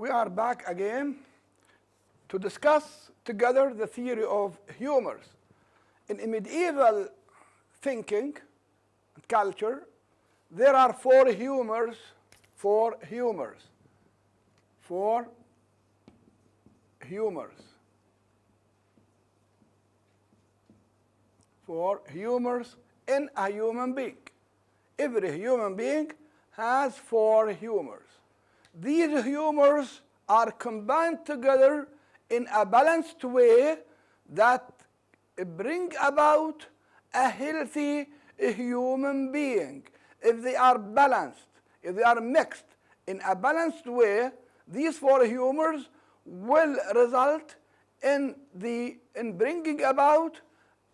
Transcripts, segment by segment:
We are back again to discuss together the theory of humors. In medieval thinking and culture, there are four humors. Four humors in a human being. Every human being has four humors. These humors are combined together in a balanced way that bring about a healthy human being. If they are balanced, if they are mixed in a balanced way, these four humors will result in bringing about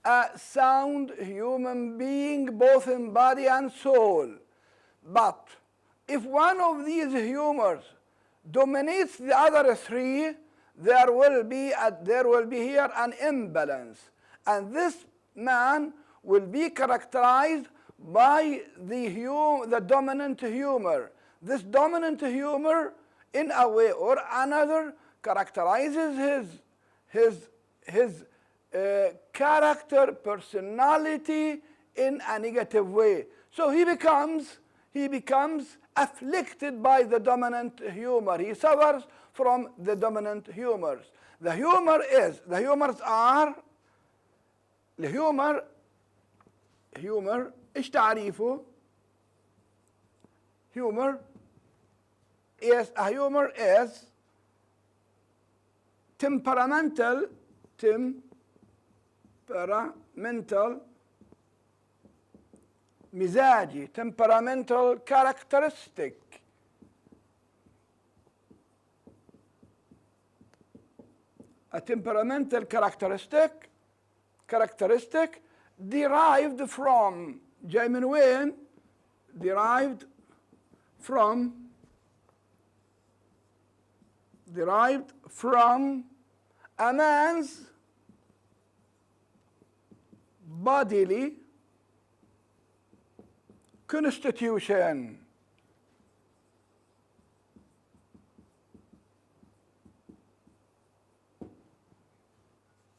a sound human being, both in body and soul. But if one of these humors dominates the other three, there will be here an imbalance, and this man will be characterized by the dominant humor. This dominant humor, in a way or another, characterizes his character, personality in a negative way. So he becomes afflicted by the dominant humor. He suffers from the dominant humors. الهيومر ايش تعريفه؟ humor is temperamental مزاجي, temperamental characteristic. A temperamental characteristic derived from, جاي من وين؟ derived from a man's bodily constitution.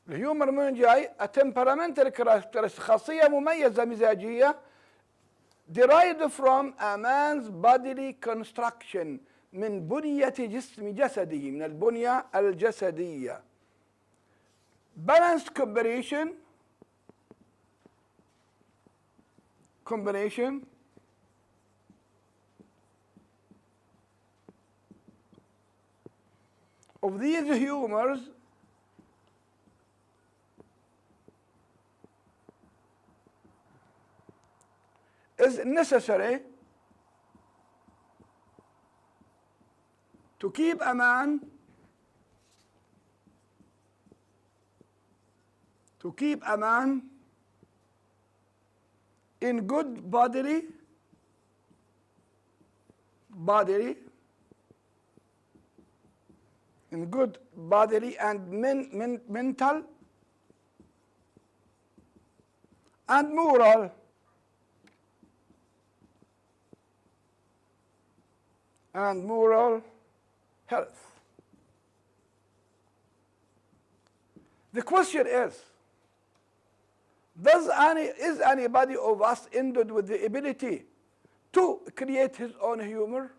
الهيومر من جاي؟ a temperamental characteristic, خاصية مميزة مزاجية derived from a man's bodily construction, من بنية جسده, من البنية الجسدية. Balanced combination of these humors is necessary to keep a man in good bodily and mental and moral health. The question is anybody of us endowed with the ability to create his own humor?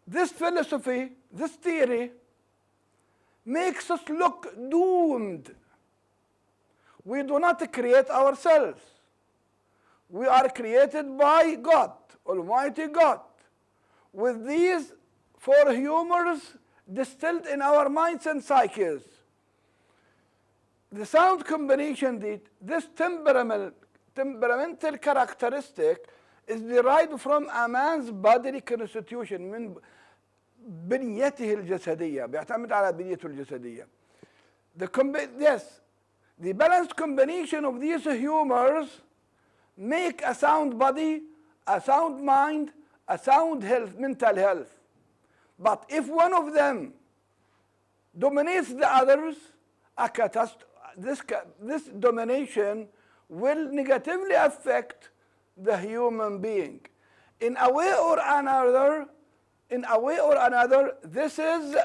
This philosophy, this theory, makes us look doomed. We do not create ourselves. We are created by God, Almighty God, with these four humors distilled in our minds and psyches. The sound combination, this temperamental characteristic, is derived from a man's bodily constitution, من بنيته الجسدية, بيعتمد على بنيته الجسدية. The balanced combination of these humors make a sound body, a sound mind, a sound health, mental health. But if one of them dominates the others, this domination will negatively affect the human being. In a way or another, in a way or another, this is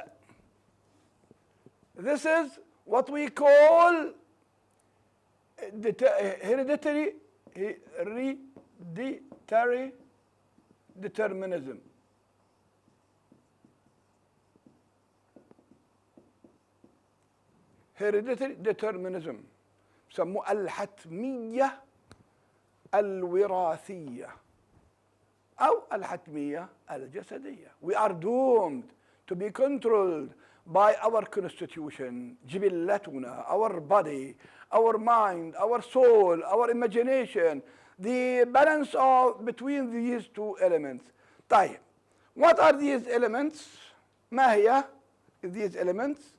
what we call hereditary determinism. hereditary determinism بسموه الحتمية الوراثية أو الحتمية الجسدية. We are doomed to be controlled by our constitution, جبلتنا, our body, our mind, our soul, our imagination, the balance of between these two elements. طيب, what are these elements? ما هي these elements?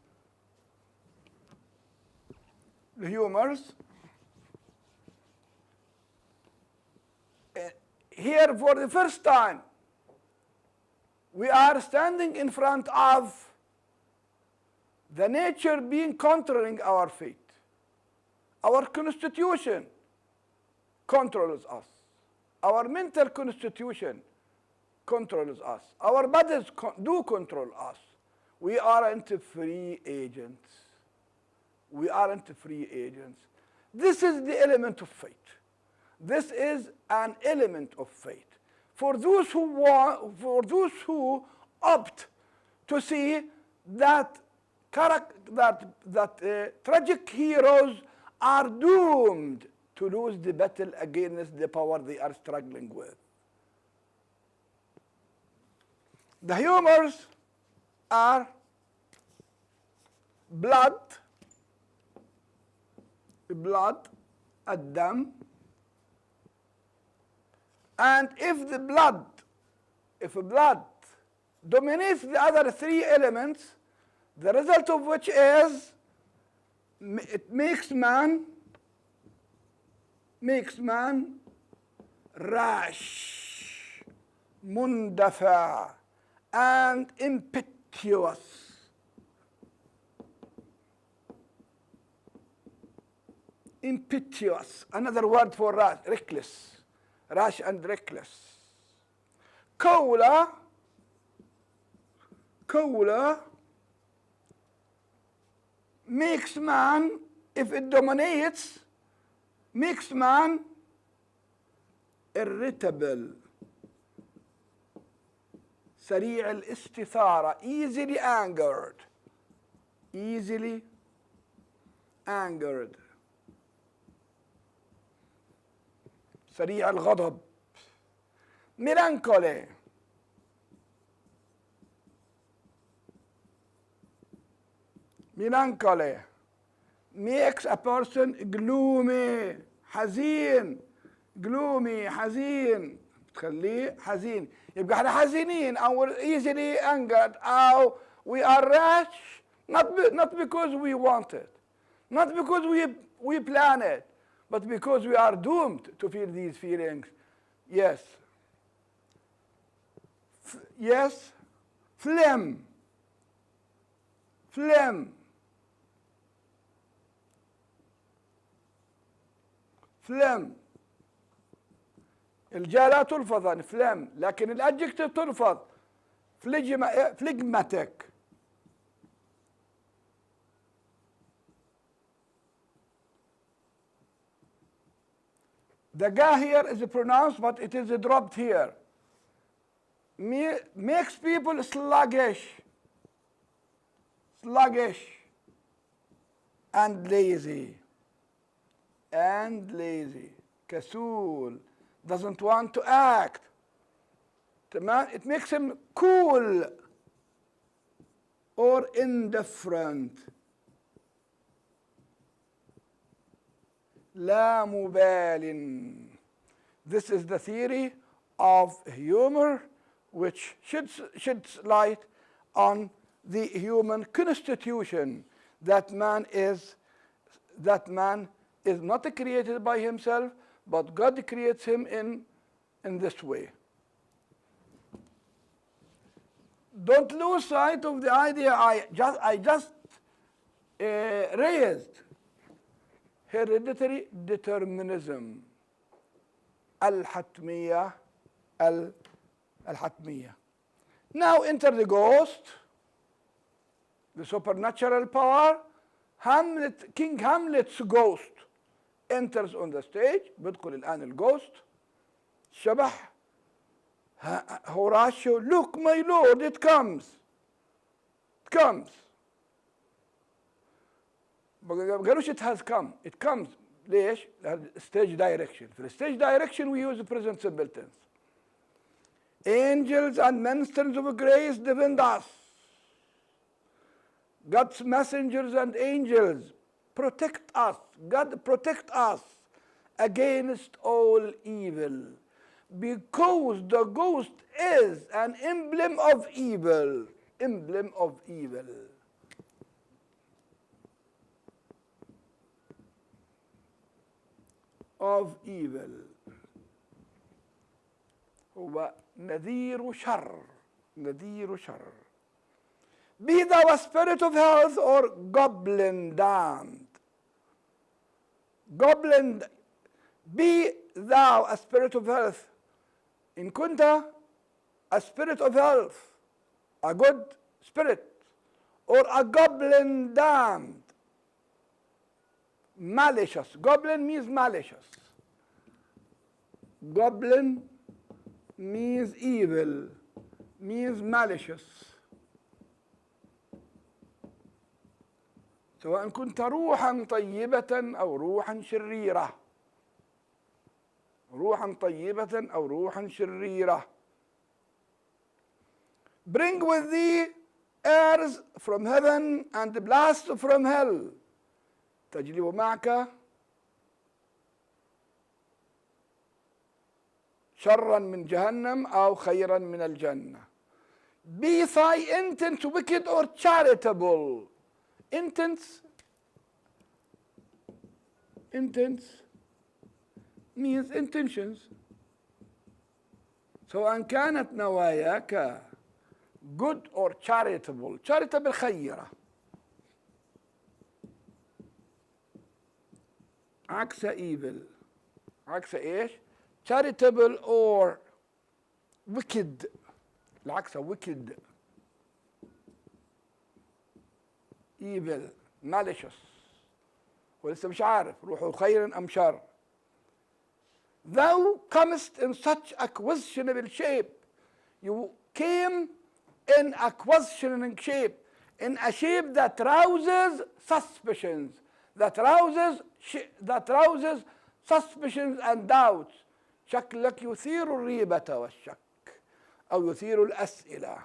The humors. Here for the first time we are standing in front of the nature being controlling our fate. Our constitution controls us. Our mental constitution controls us. Our bodies do control us. We aren't free agents. We aren't free agents. This is the element of fate. This is an element of fate. For those who opt to see that tragic heroes are doomed to lose the battle against the power they are struggling with. The humors are blood, الدم, and if blood dominates the other three elements, the result of which is it makes man rash, مندفع, and impetuous. Impetuous, another word for rash, rash and reckless. Cola makes man, if it dominates, makes man irritable, سريع الاستثارة, easily angered, سريع الغضب. melancholy, makes a person gloomy, حزين, تخليه حزين. يبقى احنا حزينين او easily angered او we are rash, not because we want it, not because we plan it, but because we are doomed to feel these feelings. Yes, phlegm, الجاء لا تلفظ phlegm, لكن الادجكتيف تلفظ phlegmatic. The ga here is pronounced, but it is dropped here. Makes people sluggish and lazy. كسول, doesn't want to act. It makes him cool or indifferent. لا مبال. This is the theory of humor, which sheds light on the human constitution, that man is not created by himself, but God creates him in this way. Don't lose sight of the idea I just raised. Hereditary determinism, الحتمية. Now enter the ghost, the supernatural power. King Hamlet's ghost enters on the stage. بدخل الآن الجوست شبح. Horatio, look my lord, it comes. It comes. ما قالوش it has come, it comes. ليش؟ stage direction. في stage direction we use present simple tense. Angels and ministers of grace defend us. God's messengers and angels protect us. God protect us against all evil. Because the ghost is an emblem of evil. Emblem of evil. Of evil. هو نذير شر. نذير شر. Be thou a spirit of health or goblin damned. Goblin. Be thou a spirit of health. إن كنت a spirit of health, a good spirit, or a goblin damned. Malicious. Goblin means malicious. Goblin means evil, means malicious. سواء كنت روحا طيبة أو روحا شريرة. روحا طيبة أو روحا شريرة. Bring with thee airs from heaven and blasts from hell. تجلب معك شرا من جهنم أو خيرا من الجنة. Be thy intent wicked or charitable. Intents means intentions. سواء كانت نواياك good or charitable. charitable خيرة. عكس evil. عكس ايش؟ charitable or wicked. العكس wicked. evil, malicious. ولسه مش عارف روحه خير أم شر. Thou comest in such a questionable shape. You came in a questioning shape, in a shape that rouses suspicions, that rouses suspicions and doubts. شكلك يثير الريبة والشك أو يثير الأسئلة.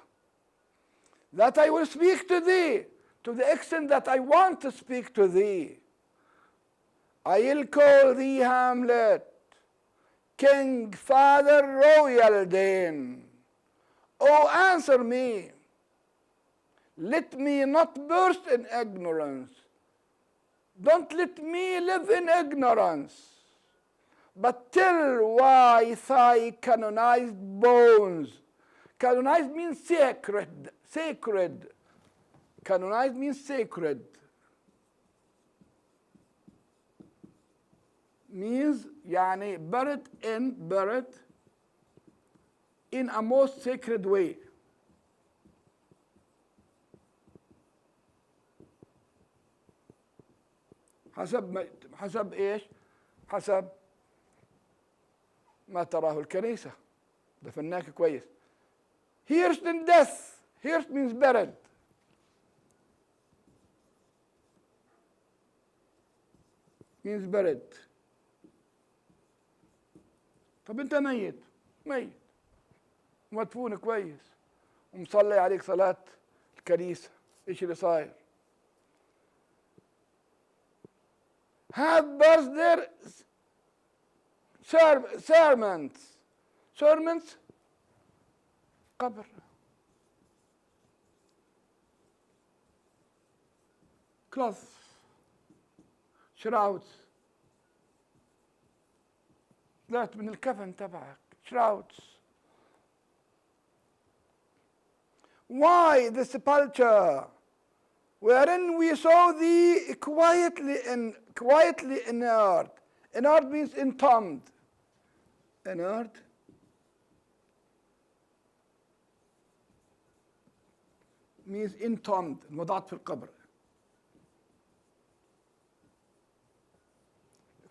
That I will speak to thee to the extent that I want to speak to thee. I'll call thee Hamlet, King, Father, Royal Dane. Oh, answer me. Let me not burst in ignorance. Don't let me live in ignorance. But tell why thy canonized bones. Canonized means sacred. Sacred. Canonized means sacred. Means يعني buried in a most sacred way. حسب ايش؟ حسب ما تراه الكنيسة. دفناك كويس. Hearsed in death. Hearsed means buried. means buried. طب انت ميت ومدفون كويس ومصلي عليك صلاة الكنيسة. ايش اللي صاير؟ have birth their sermons قبر. cloth shrouds. طلعت من الكفن تبعك. shrouds. Why the sepulchre wherein we saw thee quietly inert. Inert means entombed. Inert means entombed, وضعت في القبر.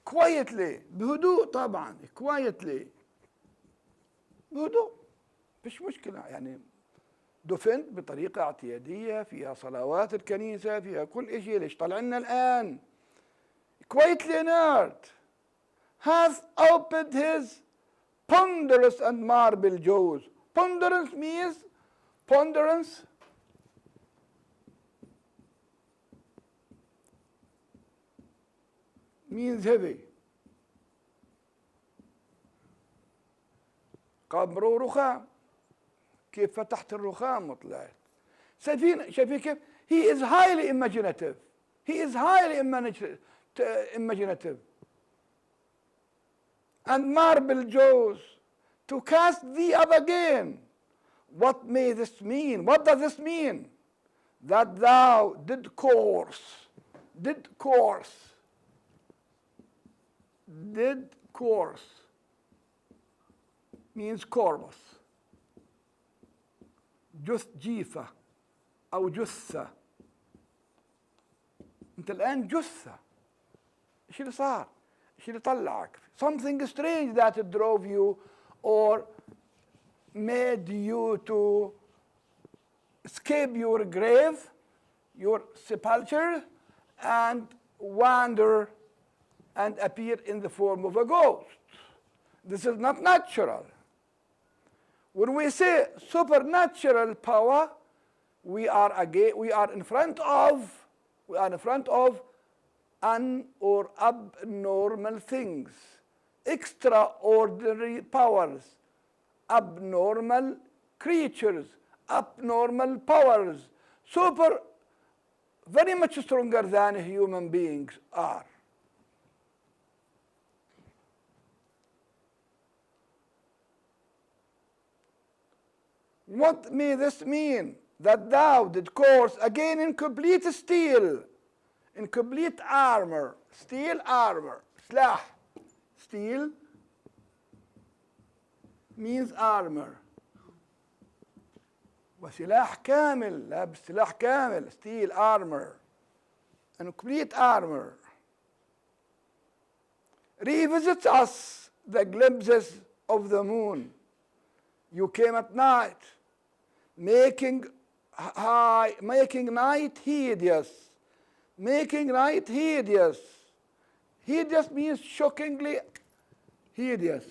quietly بهدوء طبعا، quietly بهدوء، مفيش مشكلة يعني. دفنت بطريقة اعتيادية، فيها صلوات الكنيسة، فيها كل شيء. ليش طلعنا الآن؟ quietly inert hath opened his ponderous and marble jaws. Ponderous means heavy. قبر ورخام. كيف فتحت الرخام وطلعت. شايفين كيف؟ He is highly imaginative. He is highly imaginative. And marble jaws to cast thee up again. What may this mean? What does this mean? That thou did course means corpus. جيفة أو جثة. أنت الآن جثة. إيش اللي صار؟ إيش اللي طلعك؟ Something strange that drove you or made you to escape your grave, your sepulture, and wander and appear in the form of a ghost. This is not natural. When we say supernatural power, we are in front of or abnormal things, extraordinary powers, abnormal creatures, abnormal powers, very much stronger than human beings are. What may this mean? That thou did course again in complete steel, in complete armor, steel armor, سلاح. Steel means armor. وسلاح كامل، لابس سلاح كامل، steel armor, and complete armor. Revisits us the glimpses of the moon. You came at night, making night hideous. Making night hideous. Hideous means shockingly hideous.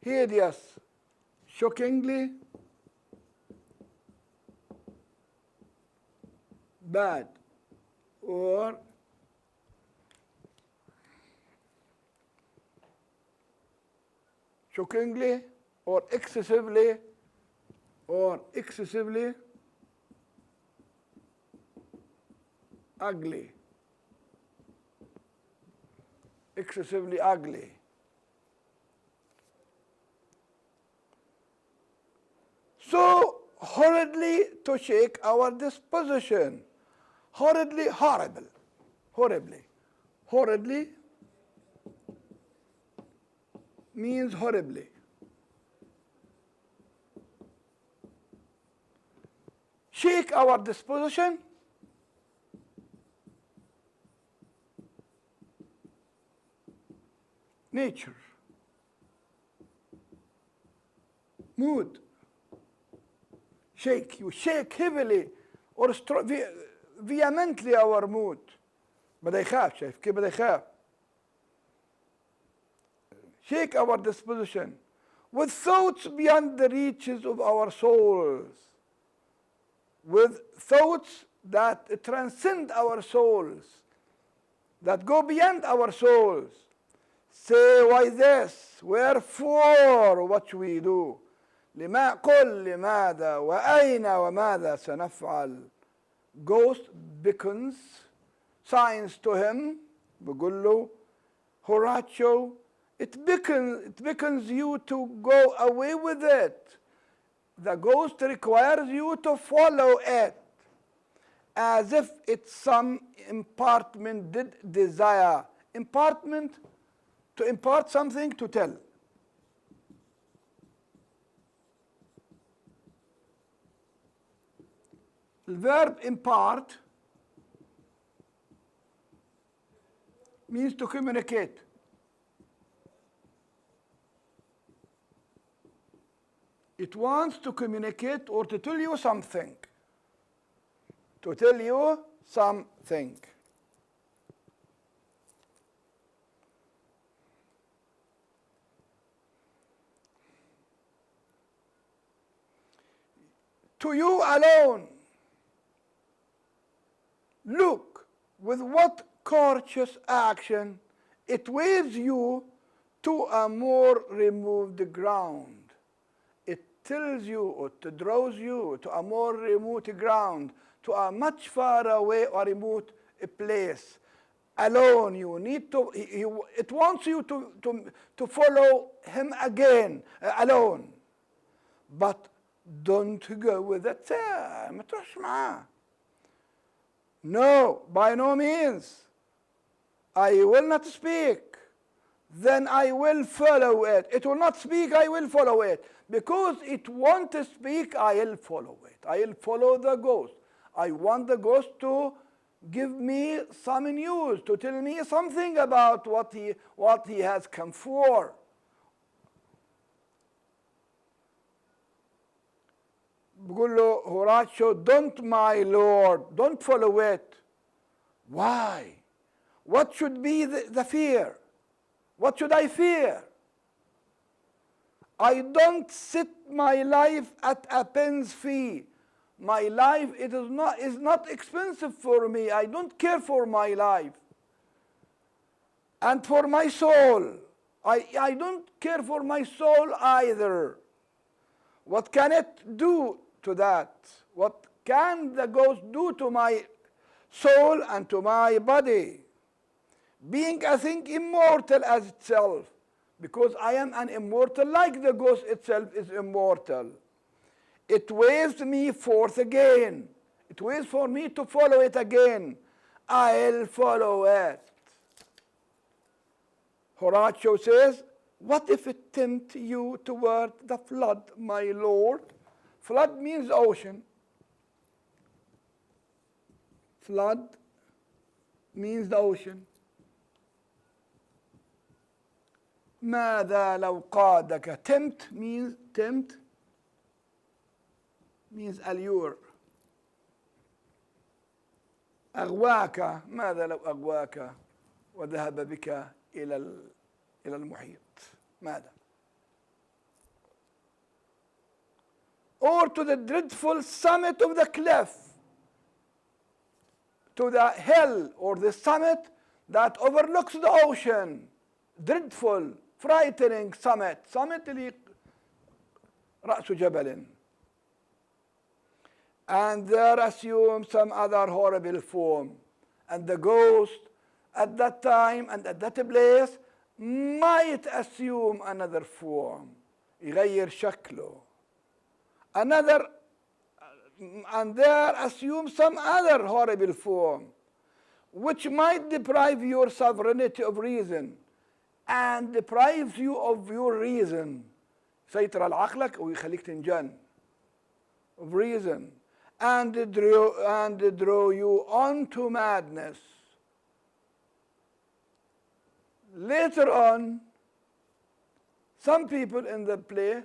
Hideous, shockingly bad, or shockingly or excessively ugly. Excessively ugly. So horridly to shake our disposition. Horridly, horrible. Horribly. Horridly means horribly. Shake our disposition. Nature. Mood. Shake. You shake heavily or vehemently our mood. بدأ يخاف. شايف كيف بدأ يخاف. Shake our disposition with thoughts beyond the reaches of our souls. With thoughts that transcend our souls, that go beyond our souls. Say, why this? Wherefore? What should we do? قل لماذا وأين وماذا سنفعل. Ghost beckons, signs to him, بقول له Horatio, it beckons you to go away with it. The ghost requires you to follow it, as if it's some impartment did desire. Impartment, to impart something, to tell. الverb impart means to communicate. It wants to communicate or to tell you something. To tell you something. To you alone. Look with what courteous action it waves you to a more removed ground. It tells you or to draws you to a more remote ground, to a much far away or remote place. Alone, you need to, it wants you to follow him again, alone. But don't go with it. ما تروحش معاه. No, by no means. I will not speak. Then I will follow it. It will not speak, I will follow it. Because it won't speak, I'll follow it. I'll follow the ghost. I want the ghost to give me some news, to tell me something about what he has come for. بقول له هوراتشو, don't my lord, don't follow it. Why? What should be the fear? What should I fear? I don't set my life at a pen's fee. My life is not expensive for me. I don't care for my life. And for my soul, I don't care for my soul either. What can it do to that? What can the ghost do to my soul and to my body? Being a thing immortal as itself, because I am an immortal like the ghost itself is immortal. It waves me forth again. It waits for me to follow it again. I'll follow it. Horatio says, what if it tempt you toward the flood, my lord? Flood means ocean. Flood means the ocean. ماذا لو قادك? Tempt means allure. أغواك, ماذا لو أغواك وذهب بك إلى المحيط؟ ماذا؟ Or to the dreadful summit of the cliff, to the hill or the summit that overlooks the ocean. Dreadful, frightening summit. Summit اللي رأس جبل. And there assume some other horrible form. And the ghost at that time and at that place might assume another form. يغير شكله. Another, and there assume some other horrible form, which might deprive your sovereignty of reason, and deprives you of your reason. يسيطر على عقلك ويخليك تنجن. Of reason. And draw you on to madness. Later on, some people in the play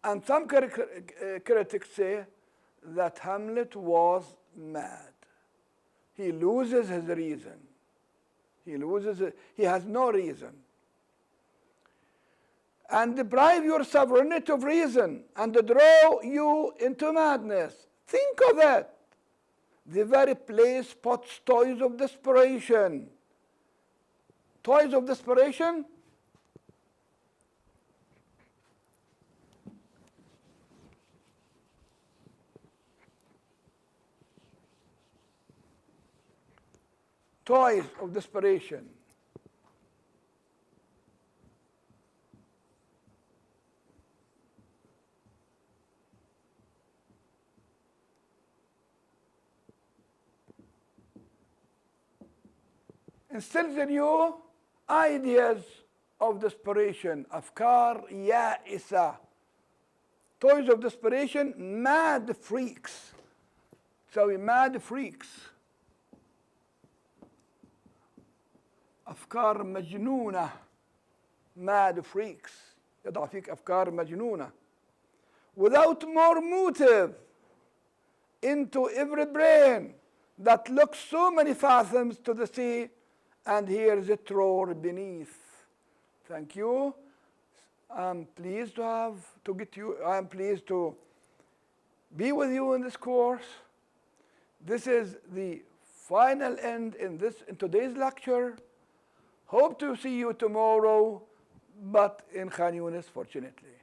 and some critics say that Hamlet was mad. He loses his reason. He has no reason. And deprive your sovereignty of reason and draw you into madness. Think of it. The very play spots toys of desperation. Toys of desperation? Toys of desperation. Instills in you ideas of desperation, أفكار يائسة. Toys of desperation, mad freaks. تسوي mad freaks. أفكار مجنونة. mad freaks. يضع فيك أفكار مجنونة. Without more motive into every brain that looks so many fathoms to the sea and hears it roar beneath. Thank you. I'm pleased I'm pleased to be with you in this course. This is the final end in today's lecture. Hope to see you tomorrow, but in Khan Yunis, fortunately.